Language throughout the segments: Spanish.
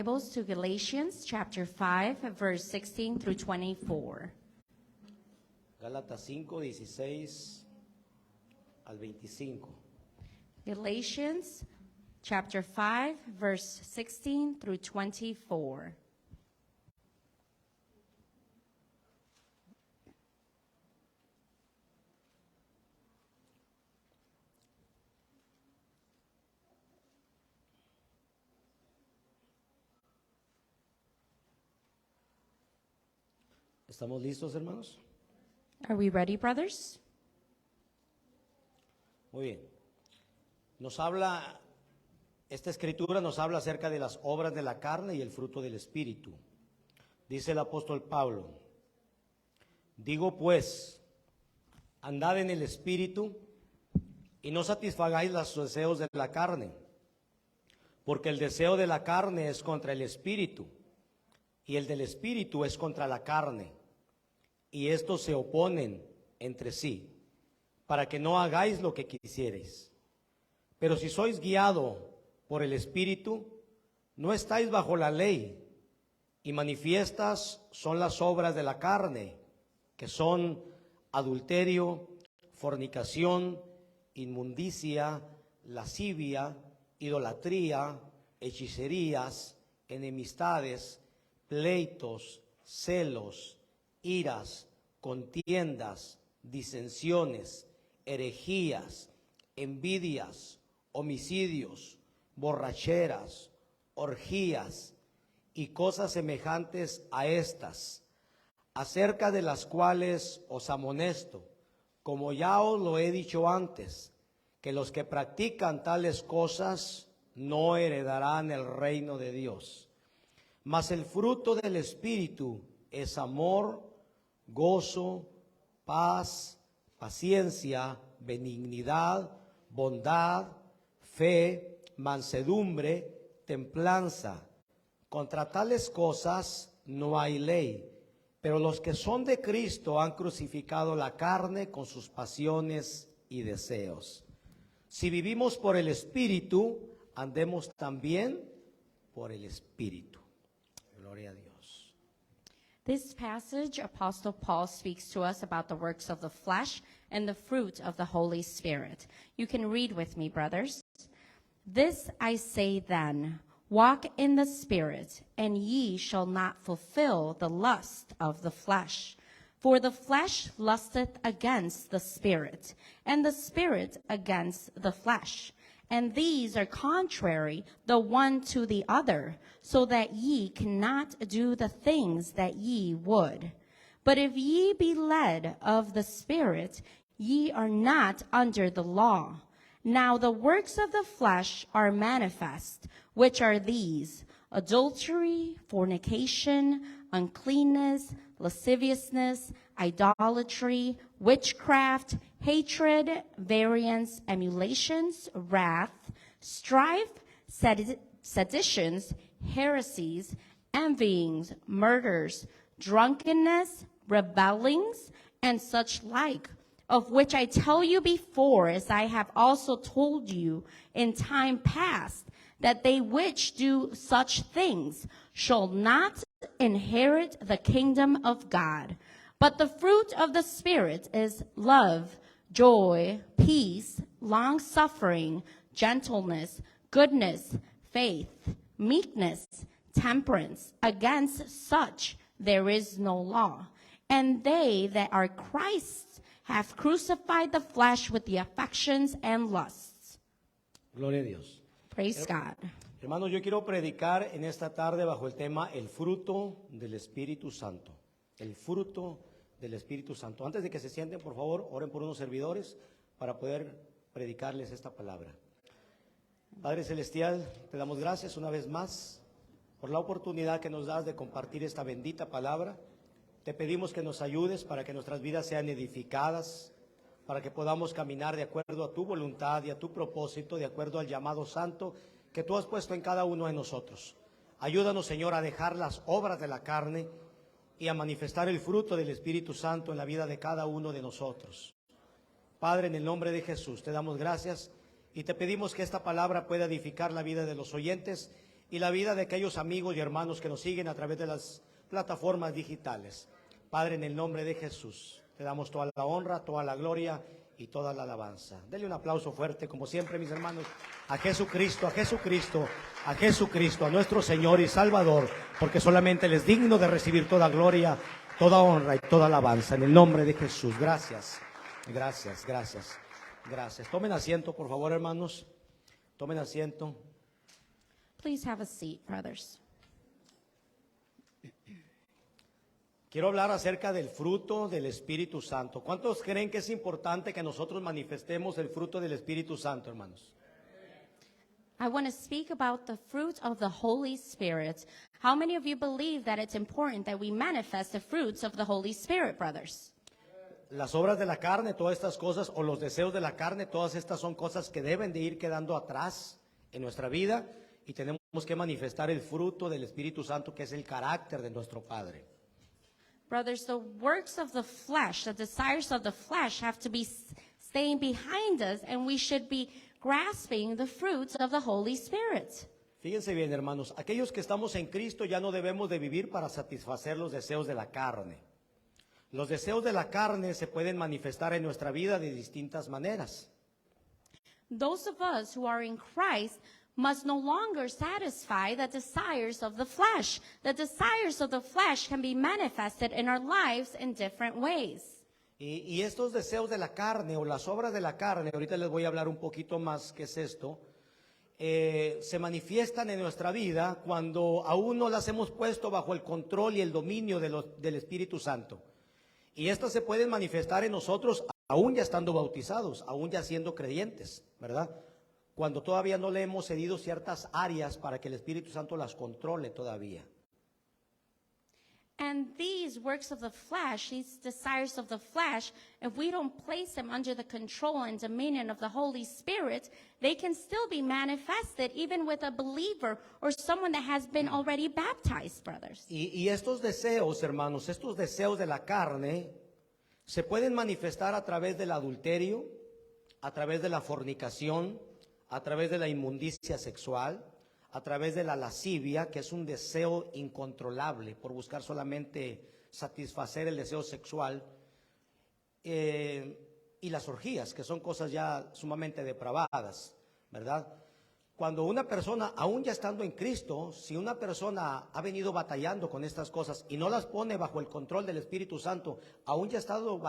Bibles to Galatians chapter 5, verse 16 through 24. Gálatas 5, 16 al 25. Galatians chapter 5, verse 16 through 24. ¿Estamos listos, hermanos? Are we ready, brothers? Muy bien. Esta escritura nos habla acerca de las obras de la carne y el fruto del Espíritu. Dice el apóstol Pablo: digo pues, andad en el Espíritu y no satisfagáis los deseos de la carne, porque el deseo de la carne es contra el Espíritu y el del Espíritu es contra la carne, y estos se oponen entre sí, para que no hagáis lo que quisierais. Pero si sois guiado por el Espíritu, no estáis bajo la ley, y manifiestas son las obras de la carne, que son adulterio, fornicación, inmundicia, lascivia, idolatría, hechicerías, enemistades, pleitos, celos, iras, contiendas, disensiones, herejías, envidias, homicidios, borracheras, orgías y cosas semejantes a estas, acerca de las cuales os amonesto, como ya os lo he dicho antes, que los que practican tales cosas no heredarán el reino de Dios. Mas el fruto del Espíritu es amor, gozo, paz, paciencia, benignidad, bondad, fe, mansedumbre, templanza. Contra tales cosas no hay ley, pero los que son de Cristo han crucificado la carne con sus pasiones y deseos. Si vivimos por el Espíritu, andemos también por el Espíritu. Gloria a Dios. This passage, Apostle Paul speaks to us about the works of the flesh and the fruit of the Holy Spirit. You can read with me, brothers. This I say then, walk in the Spirit, and ye shall not fulfill the lust of the flesh. For the flesh lusteth against the Spirit, and the Spirit against the flesh. And these are contrary the one to the other, so that ye cannot do the things that ye would. But if ye be led of the Spirit, ye are not under the law. Now the works of the flesh are manifest, which are these: adultery, fornication, uncleanness, lasciviousness, idolatry, witchcraft, hatred, variance, emulations, wrath, strife, seditions, heresies, envyings, murders, drunkenness, rebellings, and such like, of which I tell you before, as I have also told you in time past, that they which do such things shall not inherit the kingdom of God. But the fruit of the Spirit is love, joy, peace, long-suffering, gentleness, goodness, faith, meekness, temperance. Against such there is no law. And they that are Christ's have crucified the flesh with the affections and lusts. Gloria a Dios. Praise God. Hermanos, yo quiero predicar en esta tarde bajo el tema el fruto del Espíritu Santo. El fruto del Espíritu Santo. Antes de que se sienten, por favor, oren por unos servidores para poder predicarles esta palabra. Padre Celestial, te damos gracias una vez más por la oportunidad que nos das de compartir esta bendita palabra. Te pedimos que nos ayudes para que nuestras vidas sean edificadas, para que podamos caminar de acuerdo a tu voluntad y a tu propósito, de acuerdo al llamado santo que tú has puesto en cada uno de nosotros. Ayúdanos, Señor, a dejar las obras de la carne y a manifestar el fruto del Espíritu Santo en la vida de cada uno de nosotros. Padre, en el nombre de Jesús, te damos gracias y te pedimos que esta palabra pueda edificar la vida de los oyentes y la vida de aquellos amigos y hermanos que nos siguen a través de las plataformas digitales. Padre, en el nombre de Jesús, te damos toda la honra, toda la gloria y toda la alabanza. Denle un aplauso fuerte, como siempre, mis hermanos, a Jesucristo, a Jesucristo, a Jesucristo, a nuestro Señor y Salvador, porque solamente Él es digno de recibir toda gloria, toda honra y toda alabanza. En el nombre de Jesús, gracias, gracias, gracias, gracias. Tomen asiento, por favor, hermanos, tomen asiento. Please have a seat, brothers. Quiero hablar acerca del fruto del Espíritu Santo. ¿Cuántos creen que es importante que nosotros manifestemos el fruto del Espíritu Santo, hermanos? I want to speak about the fruit of the Holy Spirit. How many of you believe that it's important that we manifest the fruits of the Holy Spirit, brothers? Las obras de la carne, todas estas cosas, o los deseos de la carne, todas estas son cosas que deben de ir quedando atrás en nuestra vida y tenemos que manifestar el fruto del Espíritu Santo, que es el carácter de nuestro Padre. Brothers, the works of the flesh, the desires of the flesh have to be staying behind us, and we should be grasping the fruits of the Holy Spirit. Fíjense bien, hermanos, aquellos que estamos en Cristo ya no debemos de vivir para satisfacer los deseos de la carne. Los deseos de la carne se pueden manifestar en nuestra vida de distintas maneras. Those of us who are in Christ must no longer satisfy the desires of the flesh. The desires of the flesh can be manifested in our lives in different ways. Y estos deseos de la carne o las obras de la carne, ahorita les voy a hablar un poquito más qué es esto, se manifiestan en nuestra vida cuando aún no las hemos puesto bajo el control y el dominio del Espíritu Santo. Y estas se pueden manifestar en nosotros aún ya estando bautizados, aún ya siendo creyentes, ¿verdad? Cuando todavía no le hemos cedido ciertas áreas para que el Espíritu Santo las controle todavía. And these works of the flesh, these desires of the flesh, if we don't place them under the control and dominion of the Holy Spirit, they can still be manifested even with a believer or someone that has been already baptized, brothers. Y estos deseos, hermanos, estos deseos de la carne se pueden manifestar a través del adulterio, a través de la fornicación, a través de la inmundicia sexual, a través de la lascivia, que es un deseo incontrolable por buscar solamente satisfacer el deseo sexual, y las orgías, que son cosas ya sumamente depravadas, ¿verdad? Cuando una persona, aún ya estando en Cristo, si una persona ha venido batallando con estas cosas y no las pone bajo el control del Espíritu Santo, aún ya estando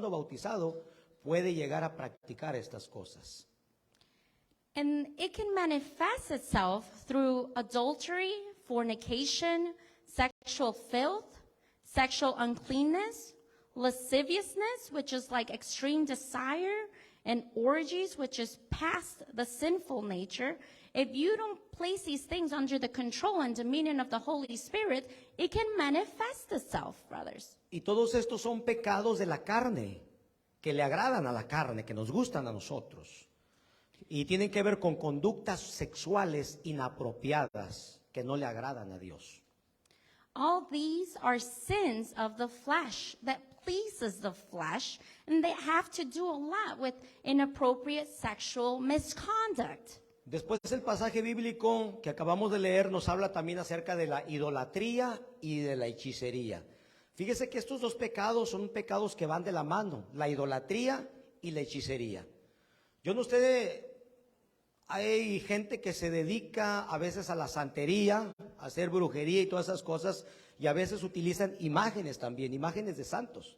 bautizado, puede llegar a practicar estas cosas. And it can manifest itself through adultery, fornication, sexual filth, sexual uncleanness, lasciviousness, which is like extreme desire, and orgies, which is past the sinful nature. If you don't place these things under the control and dominion of the Holy Spirit, it can manifest itself, brothers. Y todos estos son pecados de la carne, que le agradan a la carne, que nos gustan a nosotros. Y tienen que ver con conductas sexuales inapropiadas que no le agradan a Dios. All these are sins of the flesh that pleases the flesh, and they have to do a lot with inappropriate sexual misconduct. Después el pasaje bíblico que acabamos de leer nos habla también acerca de la idolatría y de la hechicería. Fíjese que estos dos pecados son pecados que van de la mano, la idolatría y la hechicería. Yo no sé, hay gente que se dedica a veces a la santería, a hacer brujería y todas esas cosas, y a veces utilizan imágenes también, imágenes de santos.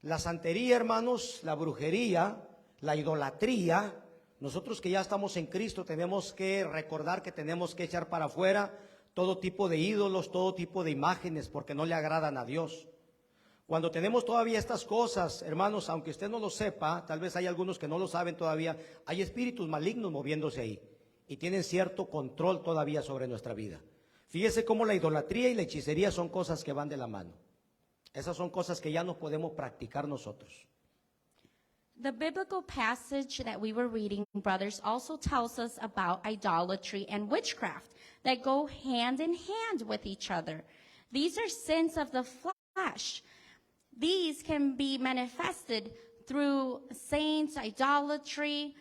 La santería, hermanos, la brujería, la idolatría, nosotros que ya estamos en Cristo tenemos que recordar que tenemos que echar para afuera todo tipo de ídolos, todo tipo de imágenes, porque no le agradan a Dios. Cuando tenemos todavía estas cosas, hermanos, aunque usted no lo sepa, tal vez hay algunos que no lo saben todavía, hay espíritus malignos moviéndose ahí y tienen cierto control todavía sobre nuestra vida. Fíjese cómo la idolatría y la hechicería son cosas que van de la mano. Esas son cosas que ya no podemos practicar nosotros. The biblical passage that we were reading, brothers, also tells us about idolatry and witchcraft that go hand in hand with each other. These are sins of the flesh. These can be manifested through saints, idolatry.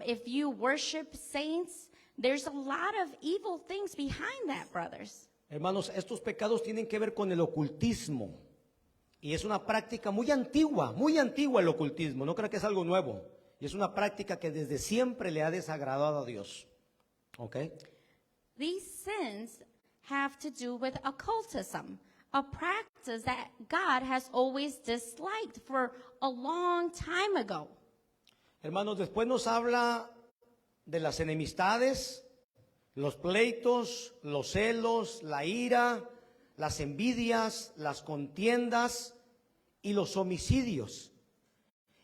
If you worship saints, There's a lot of evil things behind that, brothers. Hermanos, estos pecados tienen que ver con el ocultismo. Y es una práctica muy antigua el ocultismo. No creo que es algo nuevo. Y es una práctica que desde siempre le ha desagradado a Dios. ¿Ok? These sins have to do with occultism, a practice that God has always disliked for a long time ago. Hermanos, después nos habla de las enemistades, los pleitos, los celos, la ira, las envidias, las contiendas y los homicidios.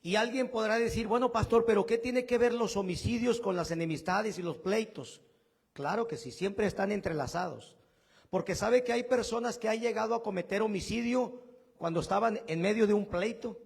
Y alguien podrá decir, bueno, pastor, pero ¿qué tiene que ver los homicidios con las enemistades y los pleitos? Claro que sí, siempre están entrelazados. Porque sabe que hay personas que han llegado a cometer homicidio cuando estaban en medio de un pleito.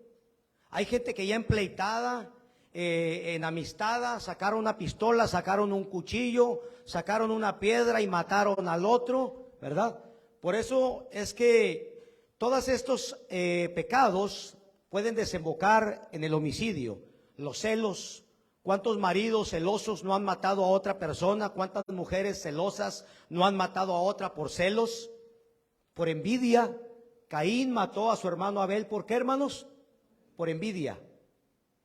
Hay gente que ya empleitada, enemistada, sacaron una pistola, sacaron un cuchillo, sacaron una piedra y mataron al otro, ¿verdad? Por eso es que todos estos pecados pueden desembocar en el homicidio, los celos. ¿Cuántos maridos celosos no han matado a otra persona? ¿Cuántas mujeres celosas no han matado a otra por celos? Por envidia. Caín mató a su hermano Abel. ¿Por qué, hermanos? Por envidia.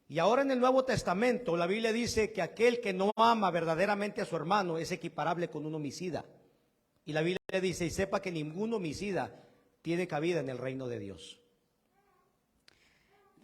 Y ahora en el Nuevo Testamento la Biblia dice que aquel que no ama verdaderamente a su hermano es equiparable con un homicida. Y la Biblia dice, y sepa que ningún homicida tiene cabida en el reino de Dios.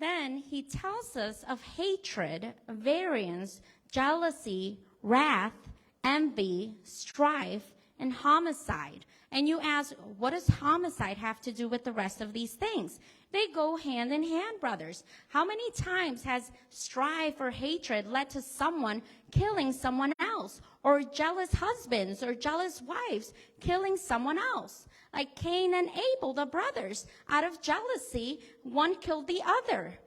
Then he tells us of hatred, variance, jealousy, wrath, envy, strife, and homicide. And you ask, what does homicide have to do with the rest of these things? They go hand in hand, brothers. How many times has strife or hatred led to someone killing someone else? Or jealous husbands or jealous wives killing someone else? Like Cain and Abel, the brothers. Out of jealousy, one killed the other.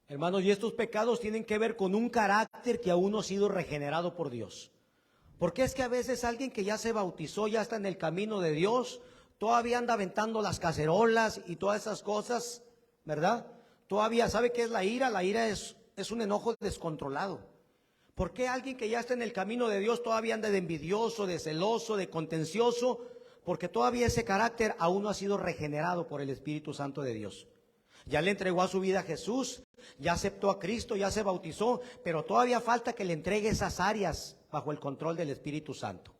Hermanos, y estos pecados tienen que ver con un carácter que aún no ha sido regenerado por Dios. Porque es que a veces alguien que ya se bautizó, ya está en el camino de Dios, todavía anda aventando las cacerolas y todas esas cosas, ¿verdad? Todavía sabe qué es la ira. La ira es un enojo descontrolado. ¿Por qué alguien que ya está en el camino de Dios todavía anda de envidioso, de celoso, de contencioso? Porque todavía ese carácter aún no ha sido regenerado por el Espíritu Santo de Dios. Ya le entregó a su vida a Jesús, ya aceptó a Cristo, ya se bautizó, pero todavía falta que le entregue esas áreas bajo el control del Espíritu Santo.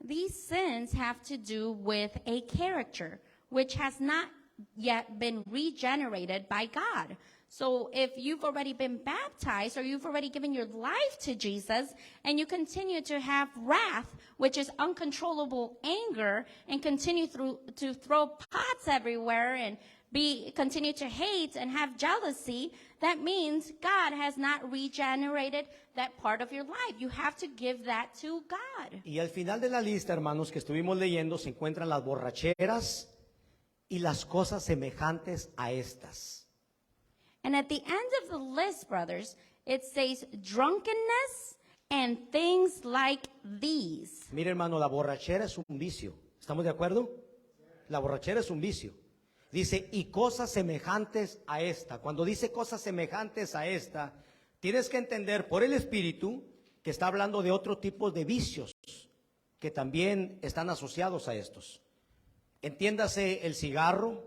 These sins have to do with a character which has not yet been regenerated by God. So if you've already been baptized or you've already given your life to Jesus and you continue to have wrath, which is uncontrollable anger, and continue to throw pots everywhere and continue to hate and have jealousy, that means God has not regenerated that part of your life. You have to give that to God. Y al final de la lista, hermanos, que estuvimos leyendo, se encuentran las borracheras y las cosas semejantes a estas. And at the end of the list, brothers, it says drunkenness and things like these. Mire, hermano, la borrachera es un vicio. ¿Estamos de acuerdo? La borrachera es un vicio. Dice, y cosas semejantes a esta. Cuando dice cosas semejantes a esta, tienes que entender por el Espíritu que está hablando de otro tipo de vicios que también están asociados a estos. Entiéndase el cigarro,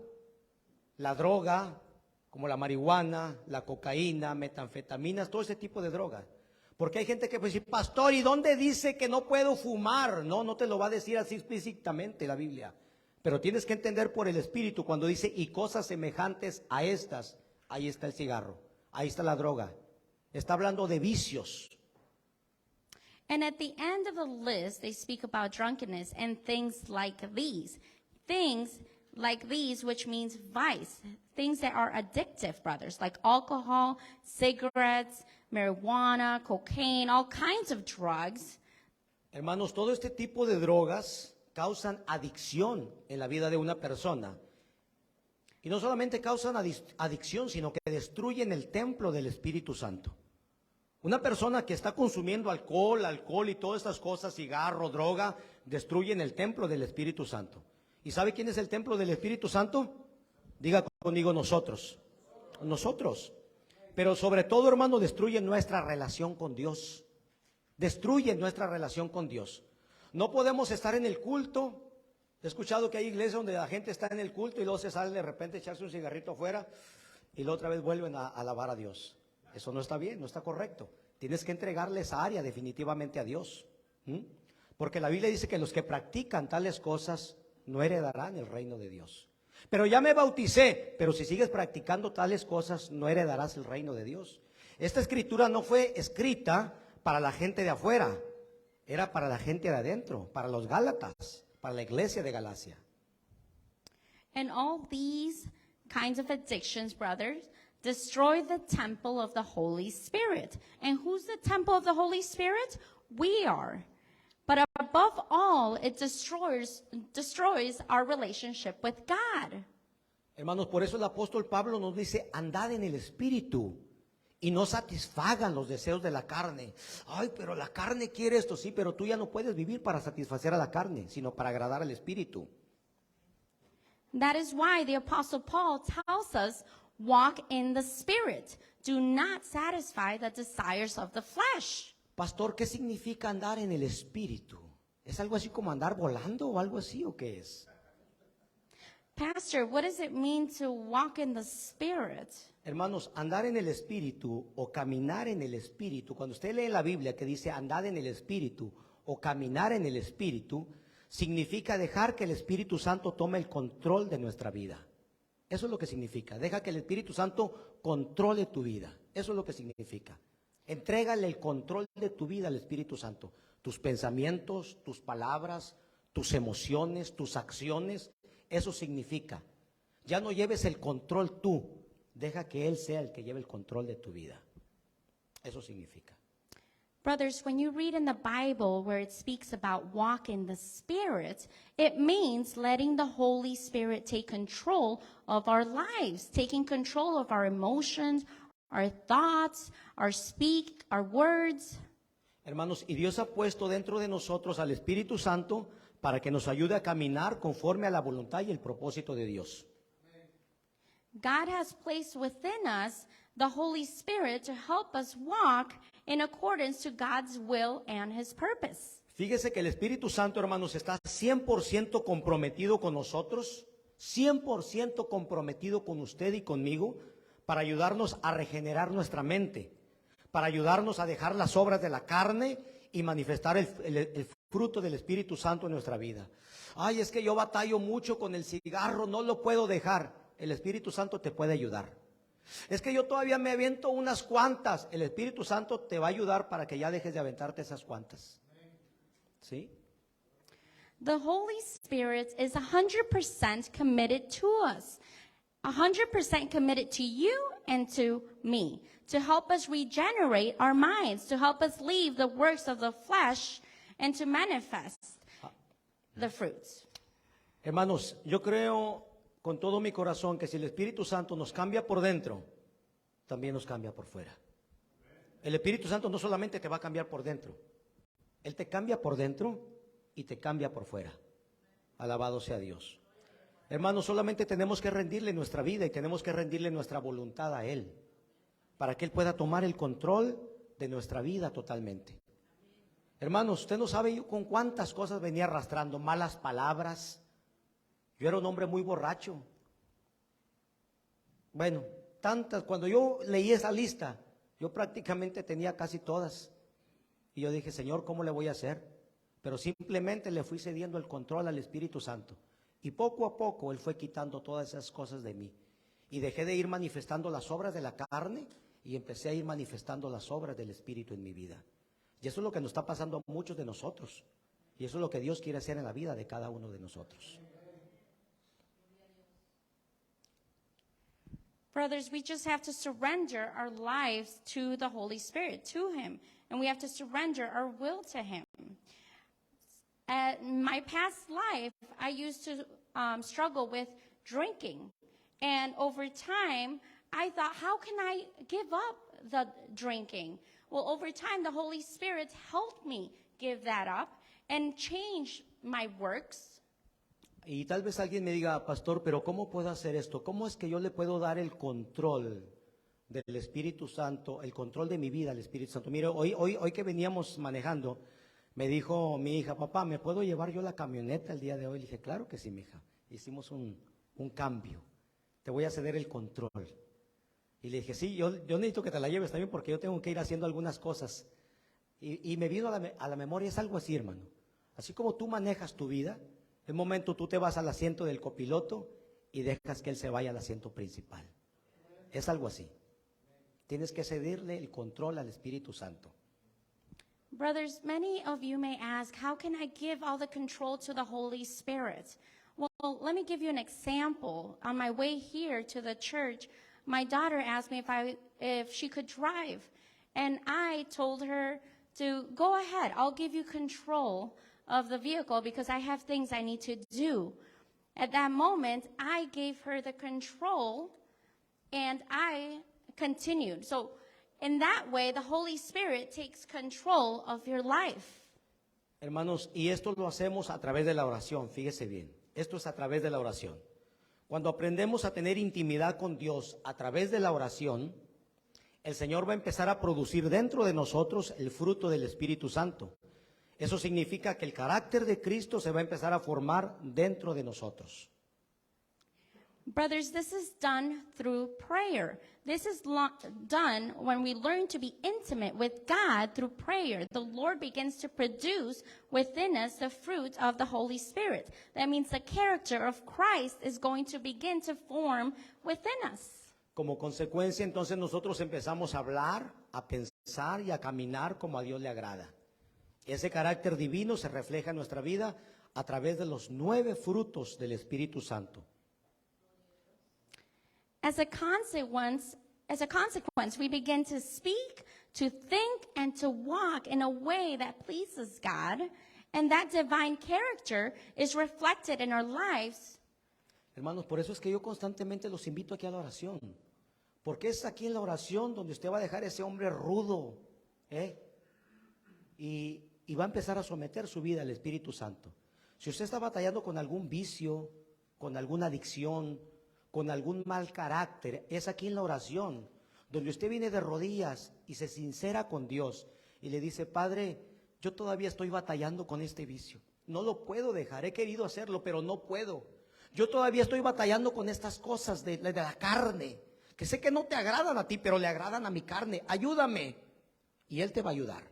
la droga, como la marihuana, la cocaína, metanfetaminas, todo ese tipo de droga. Porque hay gente que puede decir, pastor, ¿y dónde dice que no puedo fumar? No, no te lo va a decir así explícitamente la Biblia. Pero tienes que entender por el Espíritu cuando dice, y cosas semejantes a estas, ahí está el cigarro, ahí está la droga. Está hablando de vicios. And at the end of the list, they speak about drunkenness and things like these. Things like these, which means vice. Things that are addictive, brothers, like alcohol, cigarettes, marijuana, cocaine, all kinds of drugs. Hermanos, todo este tipo de drogas causan adicción en la vida de una persona. Y no solamente causan adicción, sino que destruyen el templo del Espíritu Santo. Una persona que está consumiendo alcohol y todas estas cosas, cigarro, droga, destruyen el templo del Espíritu Santo. ¿Y sabe quién es el templo del Espíritu Santo? Diga conmigo, nosotros. Nosotros. Pero sobre todo, hermano, destruyen nuestra relación con Dios. destruyen nuestra relación con Dios. No podemos estar en el culto. He escuchado que hay iglesias donde la gente está en el culto y luego se sale de repente a echarse un cigarrito afuera y luego otra vez vuelven a alabar a Dios. Eso no está bien, no está correcto. Tienes que entregarle esa área definitivamente a Dios. Porque la Biblia dice que los que practican tales cosas no heredarán el reino de Dios. Pero ya me bauticé, pero si sigues practicando tales cosas no heredarás el reino de Dios. Esta escritura no fue escrita para la gente de afuera, era para la gente de adentro, para los Gálatas, para la iglesia de Galacia. And all these kinds of addictions, brothers, destroy the temple of the Holy Spirit. And who's the temple of the Holy Spirit? We are. But above all, it destroys our relationship with God. Hermanos, por eso el apóstol Pablo nos dice, andad en el Espíritu y no satisfagan los deseos de la carne. Ay, pero la carne quiere esto, sí, pero tú ya no puedes vivir para satisfacer a la carne, sino para agradar al Espíritu. That is why the Apostle Paul tells us, walk in the Spirit. Do not satisfy the desires of the flesh. Pastor, ¿qué significa andar en el Espíritu? ¿Es algo así como andar volando o algo así o qué es? Pastor, what does it mean to walk in the Spirit? Hermanos, andar en el Espíritu o caminar en el Espíritu, cuando usted lee la Biblia que dice andar en el Espíritu o caminar en el Espíritu, significa dejar que el Espíritu Santo tome el control de nuestra vida. Eso es lo que significa. Deja que el Espíritu Santo controle tu vida. Eso es lo que significa. Entrégale el control de tu vida al Espíritu Santo. Tus pensamientos, tus palabras, tus emociones, tus acciones. Eso significa. Ya no lleves el control tú. Deja que Él sea el que lleve el control de tu vida. Eso significa. Brothers, when you read in the Bible where it speaks about walk in the Spirit, it means letting the Holy Spirit take control of our lives, taking control of our emotions, our thoughts, our speak, our words. Hermanos, y Dios ha puesto dentro de nosotros al Espíritu Santo para que nos ayude a caminar conforme a la voluntad y el propósito de Dios. God has placed within us the Holy Spirit to help us walk in accordance to God's will and His purpose. Fíjese que el Espíritu Santo, hermanos, está 100% comprometido con nosotros, 100% comprometido con usted y conmigo, para ayudarnos a regenerar nuestra mente, para ayudarnos a dejar las obras de la carne y manifestar el fruto del Espíritu Santo en nuestra vida. Ay, es que yo batallo mucho con el cigarro, no lo puedo dejar. El Espíritu Santo te puede ayudar. Es que yo todavía me aviento unas cuantas. El Espíritu Santo te va a ayudar para que ya dejes de aventarte esas cuantas. ¿Sí? The Holy Spirit is 100% committed to us, 100% committed to you and to me, to help us regenerate our minds, to help us leave the works of the flesh and to manifest the fruits. Hermanos, yo creo con todo mi corazón que si el Espíritu Santo nos cambia por dentro, también nos cambia por fuera. El Espíritu Santo no solamente te va a cambiar por dentro, Él te cambia por dentro y te cambia por fuera. Alabado sea Dios. Hermanos, solamente tenemos que rendirle nuestra vida y tenemos que rendirle nuestra voluntad a Él, para que Él pueda tomar el control de nuestra vida totalmente. Hermanos, usted no sabe yo con cuántas cosas venía arrastrando, malas palabras. Yo era un hombre muy borracho. Bueno, tantas, cuando yo leí esa lista, yo prácticamente tenía casi todas. Y yo dije, Señor, ¿cómo le voy a hacer? Pero simplemente le fui cediendo el control al Espíritu Santo. Y poco a poco Él fue quitando todas esas cosas de mí. Y dejé de ir manifestando las obras de la carne y empecé a ir manifestando las obras del Espíritu en mi vida. Y eso es lo que nos está pasando a muchos de nosotros. Y eso es lo que Dios quiere hacer en la vida de cada uno de nosotros. Brothers, we just have to surrender our lives to the Holy Spirit, to Him. And we have to surrender our will to Him. In my past life, I used to struggle with drinking. And over time, I thought, how can I give up the drinking? Well, over time, the Holy Spirit helped me give that up and change my works. Y tal vez alguien me diga, pastor, pero ¿cómo puedo hacer esto? ¿Cómo es que yo le puedo dar el control del Espíritu Santo, el control de mi vida, el Espíritu Santo. Mire, hoy que veníamos manejando, me dijo mi hija, papá, ¿me puedo llevar yo la camioneta el día de hoy? Le dije, claro que sí, mi hija. Hicimos un cambio. Te voy a ceder el control. Y le dije, sí, yo necesito que te la lleves también porque yo tengo que ir haciendo algunas cosas. Y me vino a la memoria, es algo así, hermano. Así como tú manejas tu vida, en un momento tú te vas al asiento del copiloto y dejas que él se vaya al asiento principal. Es algo así. Tienes que cederle el control al Espíritu Santo. Brothers, many of you may ask, how can I give all the control to the Holy Spirit? Well, let me give you an example. On my way here to the church, my daughter asked me if she could drive. And I told her to go ahead. I'll give you control of the vehicle because I have things I need to do. At that moment, I gave her the control and I continued. So in that way, the Holy Spirit takes control of your life. Hermanos, y esto lo hacemos a través de la oración, fíjese bien. Esto es a través de la oración. Cuando aprendemos a tener intimidad con Dios a través de la oración, el Señor va a empezar a producir dentro de nosotros el fruto del Espíritu Santo. Eso significa que el carácter de Cristo se va a empezar a formar dentro de nosotros. Brothers, this is done through prayer. This is done when we learn to be intimate with God through prayer. The Lord begins to produce within us the fruit of the Holy Spirit. That means the character of Christ is going to begin to form within us. Como consecuencia, entonces nosotros empezamos a hablar, a pensar y a caminar como a Dios le agrada. Ese carácter divino se refleja en nuestra vida a través de los 9 frutos del Espíritu Santo. As a consequence, we begin to speak, to think, and to walk in a way that pleases God, and that divine character is reflected in our lives. Hermanos, por eso es que yo constantemente los invito aquí a la oración, porque es aquí en la oración donde usted va a dejar ese hombre rudo, y va a empezar a someter su vida al Espíritu Santo. Si usted está batallando con algún vicio, con alguna adicción, con algún mal carácter, es aquí en la oración, donde usted viene de rodillas y se sincera con Dios y le dice, Padre, yo todavía estoy batallando con este vicio, no lo puedo dejar, he querido hacerlo, pero no puedo. Yo todavía estoy batallando con estas cosas de la carne, que sé que no te agradan a ti, pero le agradan a mi carne, ayúdame. Y Él te va a ayudar.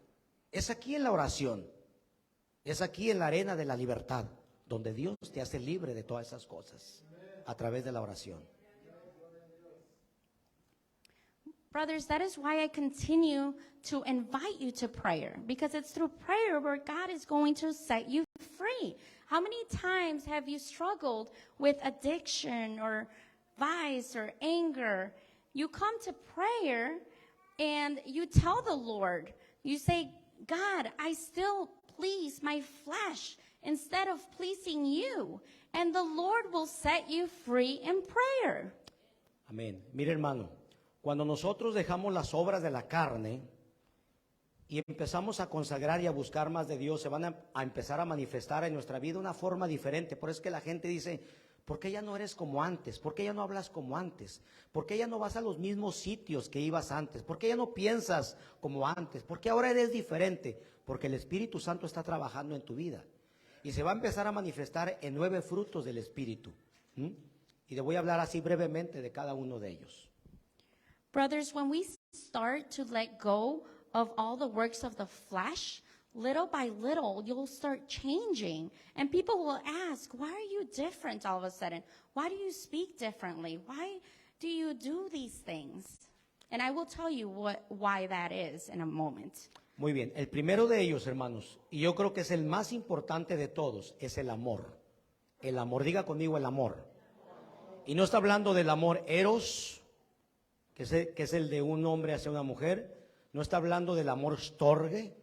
Es aquí en la oración, es aquí en la arena de la libertad, donde Dios te hace libre de todas esas cosas. A través de la oración. Brothers, that is why I continue to invite you to prayer, because it's through prayer where God is going to set you free. How many times have you struggled with addiction or vice or anger? You come to prayer and you tell the Lord, you say, God, I still please my flesh instead of pleasing you. And the Lord will set you free in prayer. Amén. Mire, hermano, cuando nosotros dejamos las obras de la carne y empezamos a consagrar y a buscar más de Dios, se van a empezar a manifestar en nuestra vida una forma diferente. Por eso es que la gente dice, ¿por qué ya no eres como antes? ¿Por qué ya no hablas como antes? ¿Por qué ya no vas a los mismos sitios que ibas antes? ¿Por qué ya no piensas como antes? ¿Por qué ahora eres diferente? Porque el Espíritu Santo está trabajando en tu vida. Y se va a empezar a manifestar en 9 frutos del Espíritu. Y le voy a hablar así brevemente de cada uno de ellos. Brothers, when we start to let go of all the works of the flesh, little by little, you'll start changing. And people will ask, why are you different all of a sudden? Why do you speak differently? Why do you do these things? And I will tell you why that is in a moment. Muy bien, el primero de ellos, hermanos, y yo creo que es el más importante de todos, es el amor. El amor, diga conmigo el amor. Y no está hablando del amor eros, que es el de un hombre hacia una mujer. No está hablando del amor storge,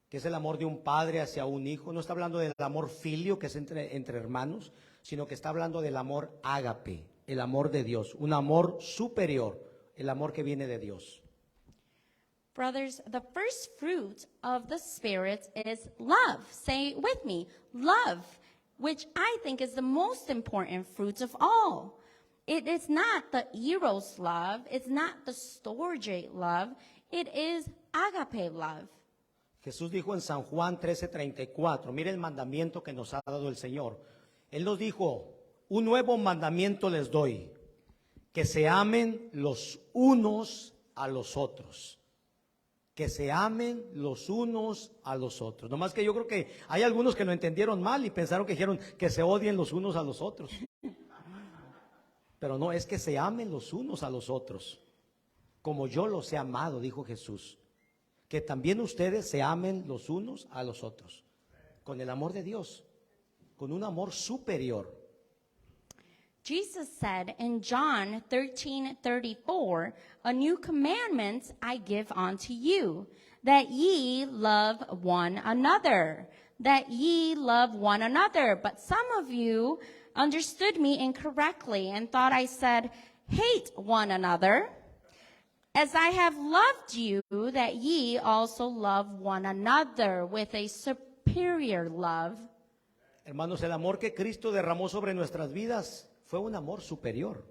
que es el amor de un padre hacia un hijo. No está hablando del amor filio, que es entre hermanos, sino que está hablando del amor ágape, el amor de Dios, un amor superior, el amor que viene de Dios. Brothers, the first fruit of the Spirit is love. Say it with me, love, which I think is the most important fruit of all. It is not the eros love. It's not the storge love. It is agape love. Jesús dijo en San Juan 13:34, mire el mandamiento que nos ha dado el Señor. Él nos dijo, un nuevo mandamiento les doy, que se amen los unos a los otros. Que se amen los unos a los otros. Nomás que yo creo que hay algunos que lo entendieron mal y pensaron que dijeron que se odien los unos a los otros. Pero no, es que se amen los unos a los otros. Como yo los he amado, dijo Jesús. Que también ustedes se amen los unos a los otros. Con el amor de Dios. Con un amor superior. Jesus said in John 13:34, a new commandment I give unto you, that ye love one another, that ye love one another. But some of you understood me incorrectly and thought I said, hate one another. As I have loved you, that ye also love one another with a superior love. Hermanos, el amor que Cristo derramó sobre nuestras vidas fue un amor superior,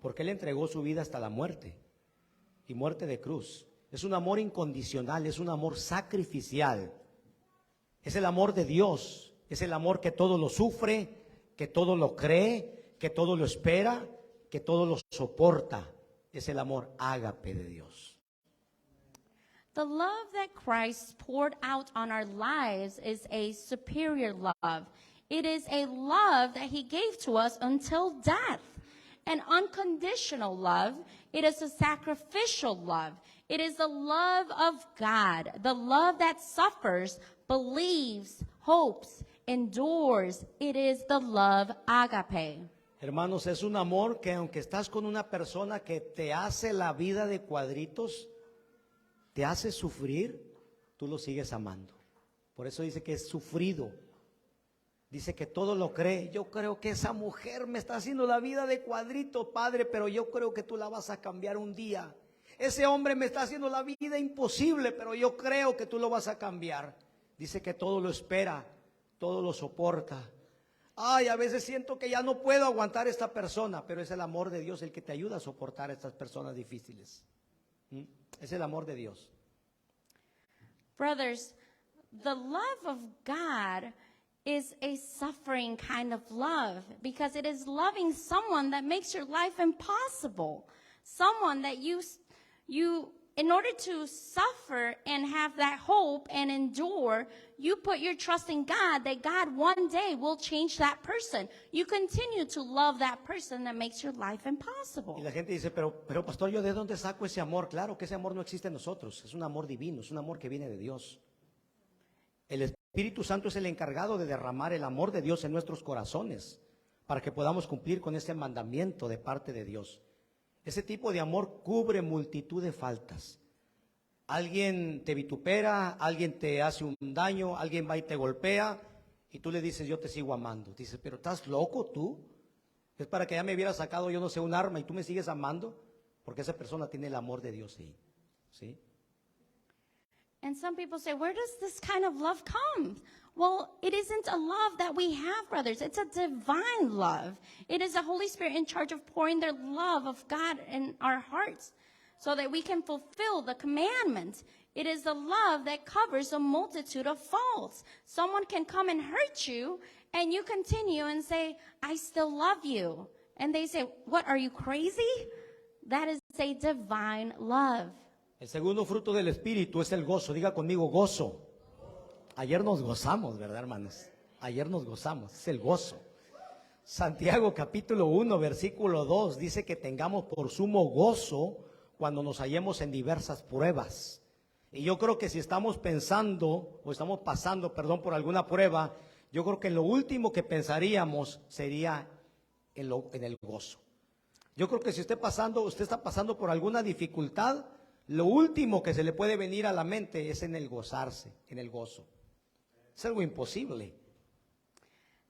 porque Él entregó su vida hasta la muerte, y muerte de cruz. Es un amor incondicional, es un amor sacrificial. Es el amor de Dios, es el amor que todo lo sufre, que todo lo cree, que todo lo espera, que todo lo soporta. Es el amor ágape de Dios. The love that Christ poured out on our lives is a superior love. It is a love that he gave to us until death. An unconditional love. It is a sacrificial love. It is the love of God, the love that suffers, believes, hopes, endures. It is the love agape. Hermanos, es un amor que aunque estás con una persona que te hace la vida de cuadritos, te hace sufrir, tú lo sigues amando. Por eso dice que es sufrido. Dice que todo lo cree. Yo creo que esa mujer me está haciendo la vida de cuadrito, Padre, pero yo creo que tú la vas a cambiar un día. Ese hombre me está haciendo la vida imposible, pero yo creo que tú lo vas a cambiar. Dice que todo lo espera, todo lo soporta. Ay, a veces siento que ya no puedo aguantar a esta persona, pero es el amor de Dios el que te ayuda a soportar a estas personas difíciles. Es el amor de Dios. Brothers, the love of God is a suffering kind of love, because it is loving someone that makes your life impossible. Someone that you in order to suffer and have that hope and endure, you put your trust in God, that God one day will change that person. You continue to love that person that makes your life impossible. Y la gente dice, pero pastor, ¿yo de dónde saco ese amor? Claro que ese amor no existe en nosotros, es un amor divino, es un amor que viene de Dios. El Espíritu Santo es el encargado de derramar el amor de Dios en nuestros corazones para que podamos cumplir con ese mandamiento de parte de Dios. Ese tipo de amor cubre multitud de faltas. Alguien te vitupera, alguien te hace un daño, alguien va y te golpea y tú le dices, yo te sigo amando. Dices, pero ¿estás loco tú? Es para que ya me hubiera sacado, yo no sé, un arma y tú me sigues amando, porque esa persona tiene el amor de Dios ahí. ¿Sí? And some people say, where does this kind of love come? Well, it isn't a love that we have, brothers. It's a divine love. It is the Holy Spirit in charge of pouring their love of God in our hearts so that we can fulfill the commandment. It is the love that covers a multitude of faults. Someone can come and hurt you, and you continue and say, I still love you. And they say, what, are you crazy? That is a divine love. El segundo fruto del Espíritu es el gozo. Diga conmigo, gozo. Ayer nos gozamos, ¿verdad, hermanos? Ayer nos gozamos, es el gozo. Santiago capítulo 1, versículo 2 dice que tengamos por sumo gozo cuando nos hallemos en diversas pruebas. Y yo creo que si estamos pensando o estamos pasando, por alguna prueba, yo creo que lo último que pensaríamos sería en el gozo. Yo creo que si usted está pasando por alguna dificultad, lo último que se le puede venir a la mente es en el gozarse, en el gozo. Es algo imposible.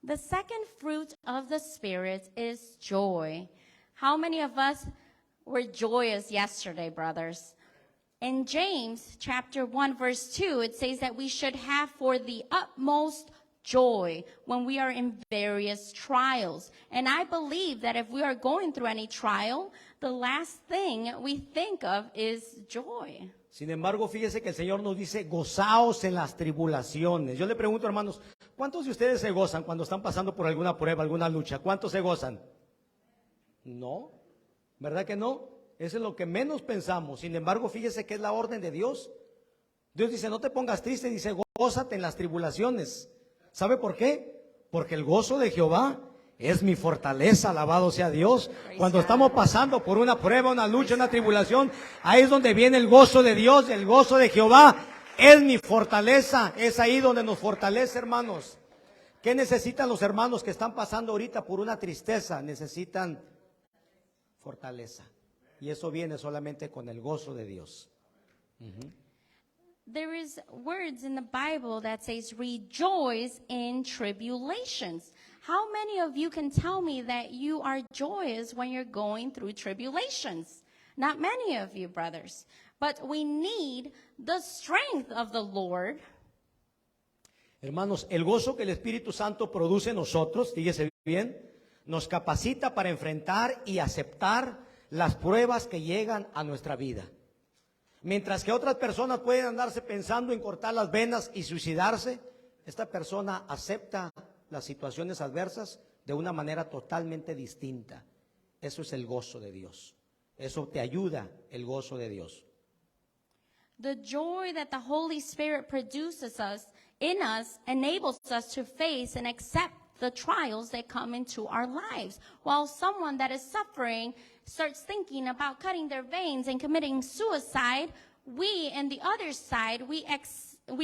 The second fruit of the Spirit is joy. How many of us were joyous yesterday, brothers? In James chapter 1, verse 2, it says that we should have for the utmost joy when we are in various trials. And I believe that if we are going through any trial, the last thing we think of is joy. Sin embargo, fíjese que el Señor nos dice, gozaos en las tribulaciones. Yo le pregunto, hermanos, ¿cuántos de ustedes se gozan cuando están pasando por alguna prueba, alguna lucha? ¿Cuántos se gozan? No, ¿verdad que no? Eso es lo que menos pensamos. Sin embargo, fíjese que es la orden de Dios. Dios dice, no te pongas triste, dice, gózate en las tribulaciones. ¿Sabe por qué? Porque el gozo de Jehová es mi fortaleza, alabado sea Dios. Cuando estamos pasando por una prueba, una lucha, una tribulación, ahí es donde viene el gozo de Dios, el gozo de Jehová es mi fortaleza. Es ahí donde nos fortalece, hermanos. ¿Qué necesitan los hermanos que están pasando ahorita por una tristeza? Necesitan fortaleza. Y eso viene solamente con el gozo de Dios. There is words in the Bible that says, rejoice in tribulations. How many of you can tell me that you are joyous when you're going through tribulations? Not many of you, brothers. But we need the strength of the Lord. Hermanos, el gozo que el Espíritu Santo produce en nosotros, fíjese bien, nos capacita para enfrentar y aceptar las pruebas que llegan a nuestra vida. Mientras que otras personas pueden andarse pensando en cortar las venas y suicidarse, esta persona acepta las situaciones adversas de una manera totalmente distinta. Eso es el gozo de Dios. Eso te ayuda, el gozo de Dios. The joy that the Holy Spirit produces in us enables us to face and accept the trials that come into our lives. While someone that is suffering starts thinking about cutting their veins and committing suicide, we on the other side, we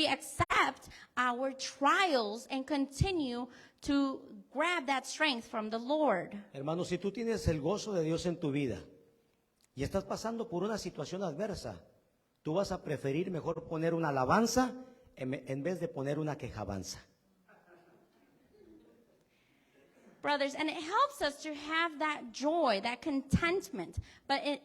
accept our trials and continue to grab that strength from the Lord. Hermanos, si tú tienes el gozo de Dios en tu vida y estás pasando por una situación adversa, tú vas a preferir mejor poner una alabanza en vez de poner una quejabanza. Brothers, and it helps us to have that joy, that contentment.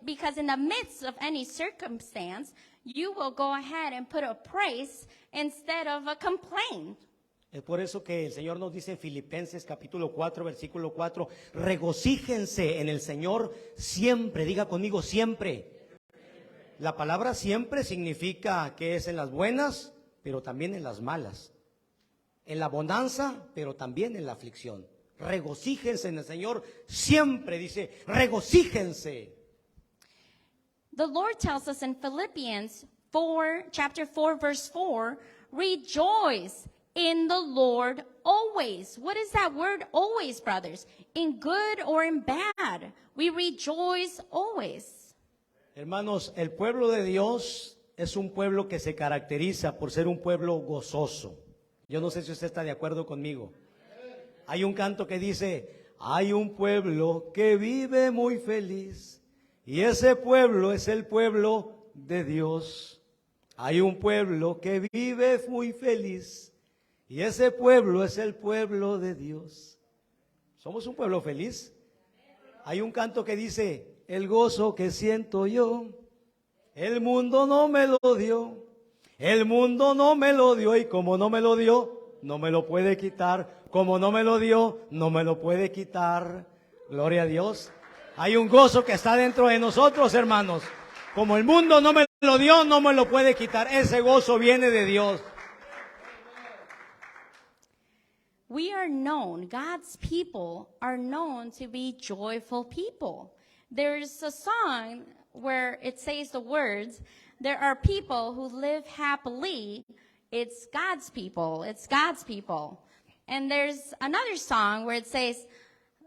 Because in the midst of any circumstance, you will go ahead and put a praise instead of a complaint. Es por eso que el Señor nos dice en Filipenses capítulo 4, versículo 4, regocíjense en el Señor siempre, diga conmigo siempre. La palabra siempre significa que es en las buenas, pero también en las malas. En la bonanza, pero también en la aflicción. Regocíjense en el Señor siempre, dice, regocíjense. The Lord tells us in Philippians chapter 4, verse 4, rejoice in the Lord always. What is that word always, brothers? In good or in bad, we rejoice always. Hermanos, el pueblo de Dios es un pueblo que se caracteriza por ser un pueblo gozoso. Yo no sé si usted está de acuerdo conmigo. Hay un canto que dice, hay un pueblo que vive muy feliz y ese pueblo es el pueblo de Dios. Hay un pueblo que vive muy feliz y ese pueblo es el pueblo de Dios. ¿Somos un pueblo feliz? Hay un canto que dice, el gozo que siento yo, el mundo no me lo dio. El mundo no me lo dio y como no me lo dio, no me lo puede quitar. Como no me lo dio, no me lo puede quitar. Gloria a Dios. Hay un gozo que está dentro de nosotros, hermanos. Como el mundo no me lo dio, no me lo puede quitar. Ese gozo viene de Dios. We are known, God's people are known to be joyful people. There's a song where it says the words, there are people who live happily. It's God's people. It's God's people. And there's another song where it says,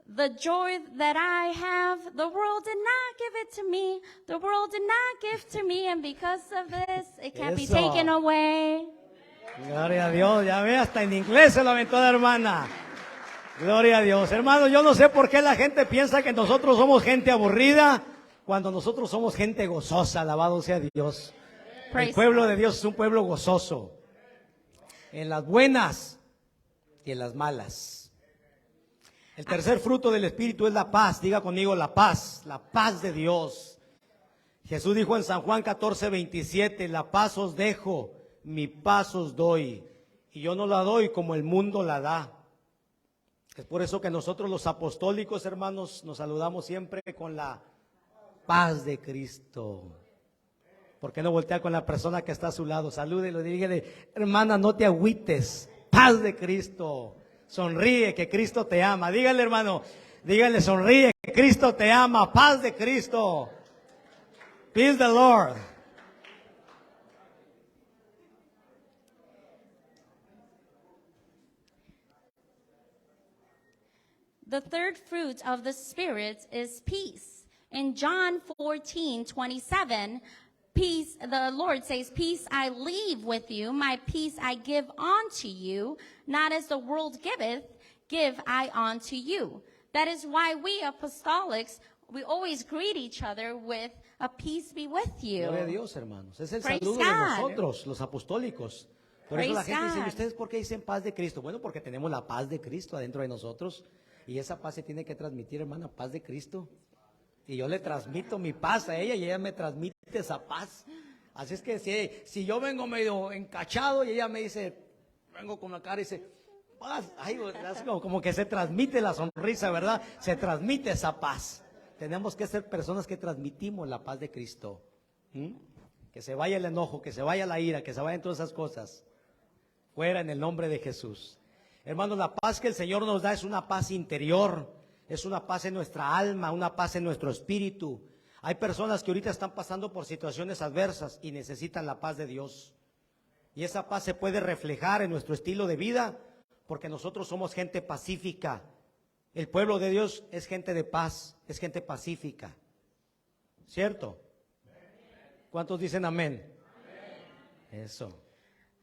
the joy that I have, the world did not give it to me. The world did not give to me. And because of this, it can't be Eso. taken away. Gloria a Dios. Ya ve, hasta en inglés se lo aventó la hermana. Gloria a Dios. Hermanos, yo no sé por qué la gente piensa que nosotros somos gente aburrida cuando nosotros somos gente gozosa. Alabado sea Dios. El pueblo de Dios es un pueblo gozoso. En las buenas y en las malas. El tercer fruto del Espíritu es la paz. Diga conmigo la paz de Dios. Jesús dijo en San Juan 14:27, la paz os dejo, mi paz os doy. y yo no la doy como el mundo la da. Es por eso que nosotros los apostólicos, hermanos, nos saludamos siempre con la paz de Cristo. ¿Por qué no voltea con la persona que está a su lado? Salúdelo y dígale, hermana, no te agüites, paz de Cristo. Sonríe, que Cristo te ama. Dígale, hermano, dígale, sonríe, que Cristo te ama, paz de Cristo. Peace the Lord. The third fruit of the Spirit is peace. In John 14:27, peace, the Lord says, peace I leave with you, my peace I give unto you, not as the world giveth, give I unto you. That is why we apostolics, we always greet each other with a peace be with you. Gloria a Dios, hermanos. Es el Praise saludo de God. nosotros, los apostólicos. Por eso la Praise gente dice, God. ¿y ustedes por qué dicen paz de Cristo? Bueno, porque tenemos la paz de Cristo adentro de nosotros. Y esa paz se tiene que transmitir, hermana, paz de Cristo. Y yo le transmito mi paz a ella y ella me transmite esa paz. Así es que si yo vengo medio encachado y ella me dice, vengo con la cara y dice, paz. Ay, es como que se transmite la sonrisa, ¿verdad? Se transmite esa paz. Tenemos que ser personas que transmitimos la paz de Cristo. ¿Mm? Que se vaya el enojo, que se vaya la ira, que se vayan todas esas cosas. Fuera en el nombre de Jesús. Hermanos, la paz que el Señor nos da es una paz interior, es una paz en nuestra alma, una paz en nuestro espíritu. Hay personas que ahorita están pasando por situaciones adversas y necesitan la paz de Dios. Y esa paz se puede reflejar en nuestro estilo de vida porque nosotros somos gente pacífica. El pueblo de Dios es gente de paz, es gente pacífica. ¿Cierto? ¿Cuántos dicen amén? Eso.